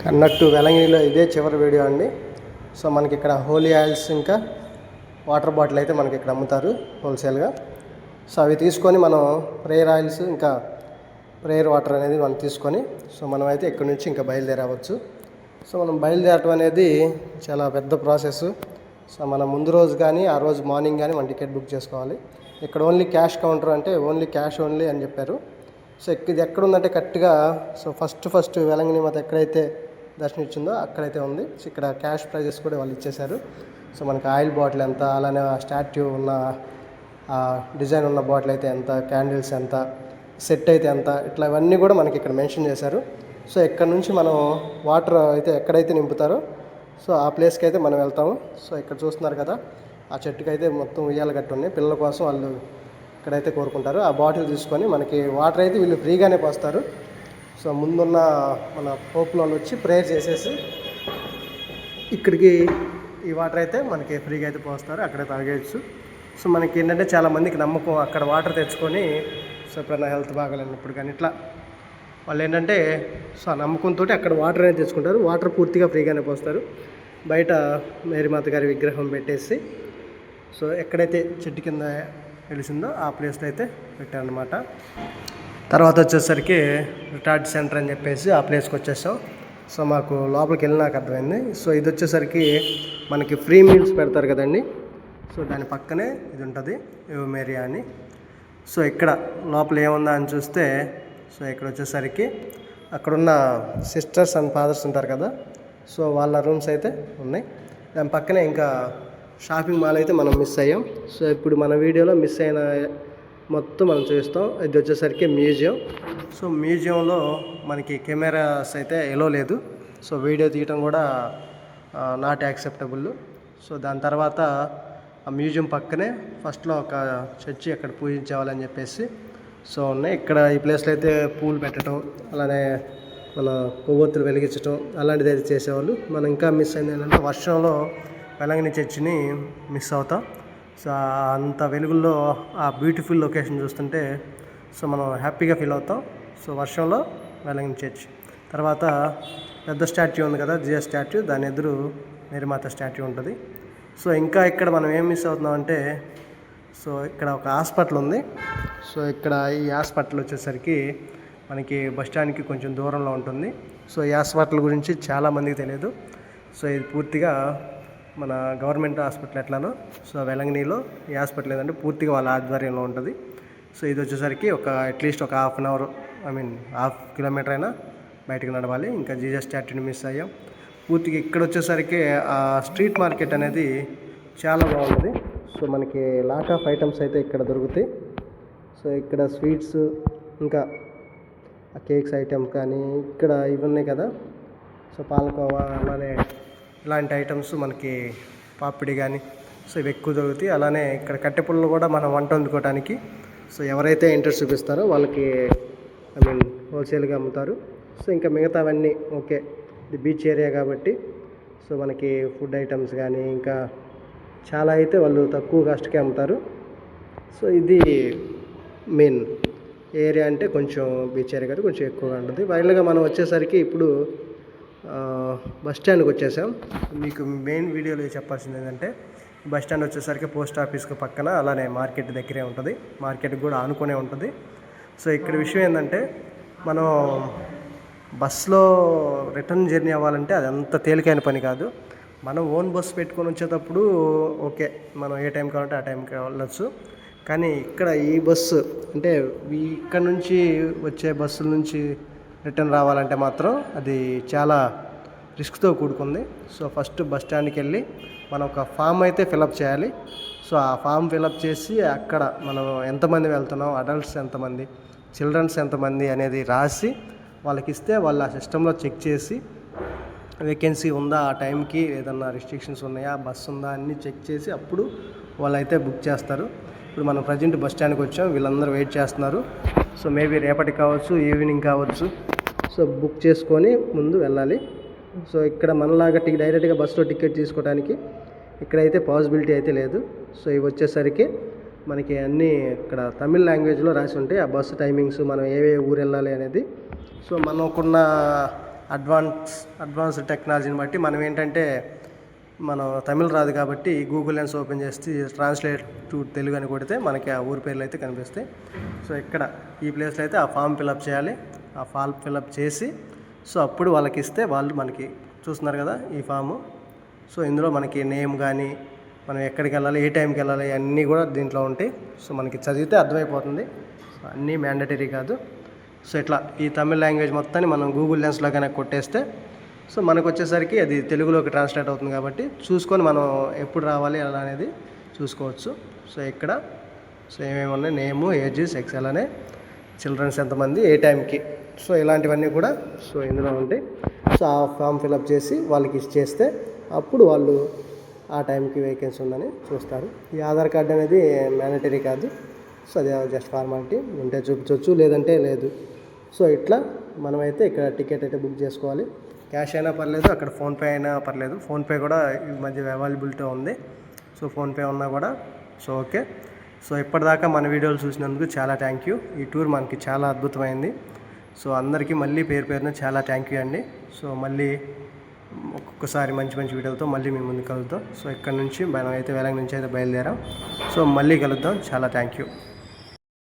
అన్నట్టు వెలంగినిలో ఇదే చివరి వీడియో అండి. సో మనకి ఇక్కడ హోలీ ఆయిల్స్ ఇంకా వాటర్ బాటిల్ అయితే మనకి ఇక్కడ అమ్ముతారు హోల్సేల్గా. సో అవి తీసుకొని మనం ప్రేయర్ ఆయిల్స్ ఇంకా ప్రేయర్ వాటర్ అనేది మనం తీసుకొని సో మనం అయితే ఇక్కడ నుంచి ఇంకా బయలుదేరవచ్చు. సో మనం బయలుదేరటం అనేది చాలా పెద్ద ప్రాసెస్. సో మనం ముందు రోజు కానీ ఆ రోజు మార్నింగ్ కానీ మనం టికెట్ బుక్ చేసుకోవాలి. ఇక్కడ ఓన్లీ క్యాష్ కౌంటర్ అంటే ఓన్లీ క్యాష్ ఓన్లీ అని చెప్పారు. సో ఇది ఎక్కడ ఉందంటే కరెక్ట్గా సో ఫస్ట్ వెలంగిని మాత ఎక్కడైతే దర్శనం ఇచ్చిందో అక్కడైతే ఉంది. సో ఇక్కడ క్యాష్ ప్రైజెస్ కూడా వాళ్ళు ఇచ్చేశారు. సో మనకి ఆయిల్ బాటిల్ ఎంత, అలానే స్టాట్యూ ఉన్న డిజైన్ ఉన్న బాటిల్ అయితే ఎంత, క్యాండిల్స్ ఎంత, సెట్ అయితే ఎంత, ఇట్లా ఇవన్నీ కూడా మనకి ఇక్కడ మెన్షన్ చేశారు. సో ఇక్కడ నుంచి మనం వాటర్ అయితే ఎక్కడైతే నింపుతారో సో ఆ ప్లేస్కి అయితే మనం వెళ్తాము. సో ఇక్కడ చూస్తున్నారు కదా, ఆ చెట్టుకి అయితే మొత్తం ఉయ్యాల గట్టు ఉన్నాయి. పిల్లల కోసం వాళ్ళు ఇక్కడైతే కోరుకుంటారు. ఆ బాటిల్ తీసుకొని మనకి వాటర్ అయితే వీళ్ళు ఫ్రీగానే పోస్తారు. సో ముందున్న మన పోపులో వచ్చి ప్రేయర్ చేసేసి ఇక్కడికి ఈ వాటర్ అయితే మనకి ఫ్రీగా అయితే పోస్తారు, అక్కడే తాగేయచ్చు. సో మనకి ఏంటంటే చాలామందికి నమ్మకం అక్కడ వాటర్ తెచ్చుకొని సో ఎప్పుడైనా హెల్త్ బాగాలేనప్పుడు కానీ ఇట్లా వాళ్ళు ఏంటంటే సో ఆ నమ్మకంతో అక్కడ వాటర్ అనేది తెచ్చుకుంటారు. వాటర్ పూర్తిగా ఫ్రీగానే పోస్తారు. బయట మేరీమాత గారి విగ్రహం పెట్టేసి సో ఎక్కడైతే చెట్టు కింద తెలిసిందో ఆ ప్లేస్లో అయితే పెట్టారనమాట. తర్వాత వచ్చేసరికి రిటార్డ్ సెంటర్ అని చెప్పేసి ఆ ప్లేస్కి వచ్చేసాం. సో మాకు లోపలికి వెళ్ళినాక అర్థమైంది. సో ఇది వచ్చేసరికి మనకి ఫ్రీ మీల్స్ పెడతారు కదండి. సో దాని పక్కనే ఇది ఉంటుంది మేరియా అని. సో ఇక్కడ లోపల ఏముందా అని చూస్తే సో ఇక్కడ వచ్చేసరికి అక్కడున్న సిస్టర్స్ అండ్ ఫాదర్స్ ఉంటారు కదా, సో వాళ్ళ రూమ్స్ అయితే ఉన్నాయి. దాని పక్కనే ఇంకా షాపింగ్ మాల్ అయితే మనం మిస్ అయ్యాం. సో ఇప్పుడు మన వీడియోలో మిస్ అయిన మొత్తం మనం చూస్తాం. ఇది వచ్చేసరికి మ్యూజియం. సో మ్యూజియంలో మనకి కెమెరాస్ అయితే ఎలో లేదు. సో వీడియో తీయటం కూడా నాట్ యాక్సెప్టబుల్. సో దాని తర్వాత ఆ మ్యూజియం పక్కనే ఫస్ట్లో ఒక చర్చి అక్కడ పూజించేవాళ్ళని చెప్పేసి సో ఉన్నాయి. ఇక్కడ ఈ ప్లేస్లో అయితే పూలు పెట్టడం, అలానే మన కొవ్వొత్తులు వెలిగించడం అలాంటిది అయితే చేసేవాళ్ళు. మనం ఇంకా మిస్ అయింది ఏంటంటే వర్షంలో వెలంగిని చర్చిని మిస్ అవుతాం. సో అంత వెలుగుల్లో ఆ బ్యూటిఫుల్ లొకేషన్ చూస్తుంటే సో మనం హ్యాపీగా ఫీల్ అవుతాం. సో వర్షంలో వెలంగిని చర్చ్ తర్వాత పెద్ద స్టాట్యూ ఉంది కదా, జిఎస్ స్టాట్యూ, దాని ఎదురు మేరీమాత స్టాట్యూ ఉంటుంది. సో ఇంకా ఇక్కడ మనం ఏం మిస్ అవుతున్నాం అంటే సో ఇక్కడ ఒక హాస్పిటల్ ఉంది. సో ఇక్కడ ఈ హాస్పిటల్ వచ్చేసరికి మనకి బస్టాండ్కి కొంచెం దూరంలో ఉంటుంది. సో ఈ హాస్పిటల్ గురించి చాలామందికి తెలియదు. సో ఇది పూర్తిగా మన గవర్నమెంట్ హాస్పిటల్ ఎట్లానో సో వెలంగినిలో ఈ హాస్పిటల్ ఏంటంటే పూర్తిగా వాళ్ళ ఆధ్వర్యంలో ఉంటుంది. సో ఇది వచ్చేసరికి ఒక అట్లీస్ట్ ఒక హాఫ్ కిలోమీటర్ అయినా బయటకు నడవాలి. ఇంకా జీజస్ స్టాట్యూని మిస్ అయ్యాం పూర్తిగా. ఇక్కడ వచ్చేసరికి ఆ స్ట్రీట్ మార్కెట్ అనేది చాలా బాగుంటుంది. సో మనకి లాట్ ఆఫ్ ఐటమ్స్ అయితే ఇక్కడ దొరుకుతాయి. సో ఇక్కడ స్వీట్స్ ఇంకా కేక్స్ ఐటమ్ కానీ ఇక్కడ ఇవి ఉన్నాయి కదా, సో పాలకోవా అలానే ఇలాంటి ఐటమ్స్ మనకి పాపిడి కానీ సో ఇవి ఎక్కువ దొరుకుతాయి. అలానే ఇక్కడ కట్టెపుల్లలు కూడా మనం వంట వండుకోవడానికి సో ఎవరైతే ఇంట్రెస్ట్ చూపిస్తారో వాళ్ళకి హోల్సేల్గా అమ్ముతారు. సో ఇంకా మిగతావన్నీ ఓకే, ఇది బీచ్ ఏరియా కాబట్టి సో మనకి ఫుడ్ ఐటమ్స్ కానీ ఇంకా చాలా అయితే వాళ్ళు తక్కువ కాస్ట్కే అమ్ముతారు. సో ఇది మెయిన్ ఏరియా అంటే కొంచెం బీచ్ ఏరియా కాబట్టి కొంచెం ఎక్కువగా ఉంటుంది. ఫైనల్గా మనం వచ్చేసరికి ఇప్పుడు బస్ స్టాండ్కి వచ్చేసాం. మీకు మెయిన్ వీడియోలో చెప్పాల్సింది ఏంటంటే బస్ స్టాండ్ వచ్చేసరికి పోస్ట్ ఆఫీస్కి పక్కన అలానే మార్కెట్ దగ్గరే ఉంటుంది, మార్కెట్కి కూడా ఆనుకునే ఉంటుంది. సో ఇక్కడ విషయం ఏంటంటే మనం బస్సులో రిటర్న్ జర్నీ అవ్వాలంటే అది అంత తేలికైన పని కాదు. మనం ఓన్ బస్సు పెట్టుకొని వచ్చేటప్పుడు ఓకే, మనం ఏ టైం కావాలంటే ఆ టైంకి వెళ్ళచ్చు. కానీ ఇక్కడ ఈ బస్సు అంటే ఇక్కడ నుంచి వచ్చే బస్సుల నుంచి రిటర్న్ రావాలంటే మాత్రం అది చాలా రిస్క్తో కూడుకుంది. సో ఫస్ట్ బస్ స్టాండ్కి వెళ్ళి మనం ఒక ఫామ్ అయితే ఫిలప్ చేయాలి. సో ఆ ఫామ్ ఫిలప్ చేసి అక్కడ మనం ఎంతమంది వెళ్తున్నాం, అడల్ట్స్ ఎంతమంది, చిల్డ్రన్స్ ఎంతమంది అనేది రాసి వాళ్ళకి ఇస్తే వాళ్ళు ఆ సిస్టంలో చెక్ చేసి వేకెన్సీ ఉందా, ఆ టైంకి ఏదన్నా రిస్ట్రిక్షన్స్ ఉన్నాయా, బస్సు ఉందా అన్నీ చెక్ చేసి అప్పుడు వాళ్ళైతే బుక్ చేస్తారు. ఇప్పుడు మనం ప్రజెంట్ బస్ స్టాండ్కి వచ్చాం, వీళ్ళందరూ వెయిట్ చేస్తున్నారు. సో మేబీ రేపటికి కావచ్చు, ఈవినింగ్ కావచ్చు. సో బుక్ చేసుకొని ముందు వెళ్ళాలి. సో ఇక్కడ మనలాగా డైరెక్ట్గా బస్సులో టికెట్ తీసుకోవడానికి ఇక్కడైతే పాసిబిలిటీ అయితే లేదు. సో ఇవి వచ్చేసరికి మనకి అన్నీ ఇక్కడ తమిళ్ లాంగ్వేజ్లో రాసి ఉంటాయి ఆ బస్సు టైమింగ్స్, మనం ఏ ఊరు వెళ్ళాలి అనేది. సో మనకున్న అడ్వాన్స్డ్ టెక్నాలజీని బట్టి మనం ఏంటంటే మనం తమిళ్ రాదు కాబట్టి గూగుల్ లెన్స్ ఓపెన్ చేసి ట్రాన్స్లేట్ టు తెలుగు అని కొడితే మనకి ఆ ఊరి పేర్లు అయితే కనిపిస్తాయి. సో ఇక్కడ ఈ ప్లేస్లో అయితే ఆ ఫామ్ ఫిలప్ చేయాలి. ఆ ఫామ్ ఫిలప్ చేసి సో అప్పుడు వాళ్ళకి ఇస్తే వాళ్ళు మనకి చూస్తున్నారు కదా ఈ ఫాము. సో ఇందులో మనకి నేమ్ కానీ మనం ఎక్కడికి వెళ్ళాలి, ఏ టైంకి వెళ్ళాలి అన్నీ కూడా దీంట్లో ఉంటాయి. సో మనకి చదివితే అర్థమైపోతుంది. సో అన్నీ మ్యాండటరీ కాదు. సో ఇట్లా ఈ తమిళ్ లాంగ్వేజ్ మొత్తాన్ని మనం గూగుల్ లెన్స్లో కనుక కొట్టేస్తే సో మనకు వచ్చేసరికి అది తెలుగులోకి ట్రాన్స్లేట్ అవుతుంది కాబట్టి చూసుకొని మనం ఎప్పుడు రావాలి అలా అనేది చూసుకోవచ్చు. సో ఇక్కడ సో ఏమేమి ఉన్నాయి, నేము, ఏజ్, సెక్స్ అలానే చిల్డ్రన్స్ ఎంతమంది, ఏ టైంకి, సో ఇలాంటివన్నీ కూడా సో ఇందులో ఉంటాయి. సో ఆ ఫామ్ ఫిలప్ చేసి వాళ్ళకి ఇచ్చేస్తే అప్పుడు వాళ్ళు ఆ టైంకి వేకెన్సీ ఉందని చూస్తారు. ఈ ఆధార్ కార్డు అనేది మ్యాండటరీ కాదు. సో అది జస్ట్ ఫార్మాలిటీ, ఉంటే చూపించవచ్చు లేదంటే లేదు. సో ఇట్లా మనమైతే ఇక్కడ టికెట్ అయితే బుక్ చేసుకోవాలి. క్యాష్ అయినా పర్లేదు, అక్కడ ఫోన్పే అయినా పర్లేదు. ఫోన్పే కూడా ఈ మధ్య అవైలబిలిటీ ఉంది. సో ఫోన్పే ఉన్నా కూడా సో ఓకే. సో ఇప్పటిదాకా మన వీడియోలు చూసినందుకు చాలా థ్యాంక్ యూ. ఈ టూర్ మనకి చాలా అద్భుతమైంది. సో అందరికీ మళ్ళీ పేరున చాలా థ్యాంక్ యూ అండి. సో మళ్ళీ ఒక్కొక్కసారి మంచి మంచి వీడియోలతో మళ్ళీ మీ ముందు కలుద్దాం. సో ఇక్కడ నుంచి మనం అయితే వేలంగి నుంచి అయితే బయలుదేరాం. సో మళ్ళీ కలుద్దాం. చాలా థ్యాంక్ యూ.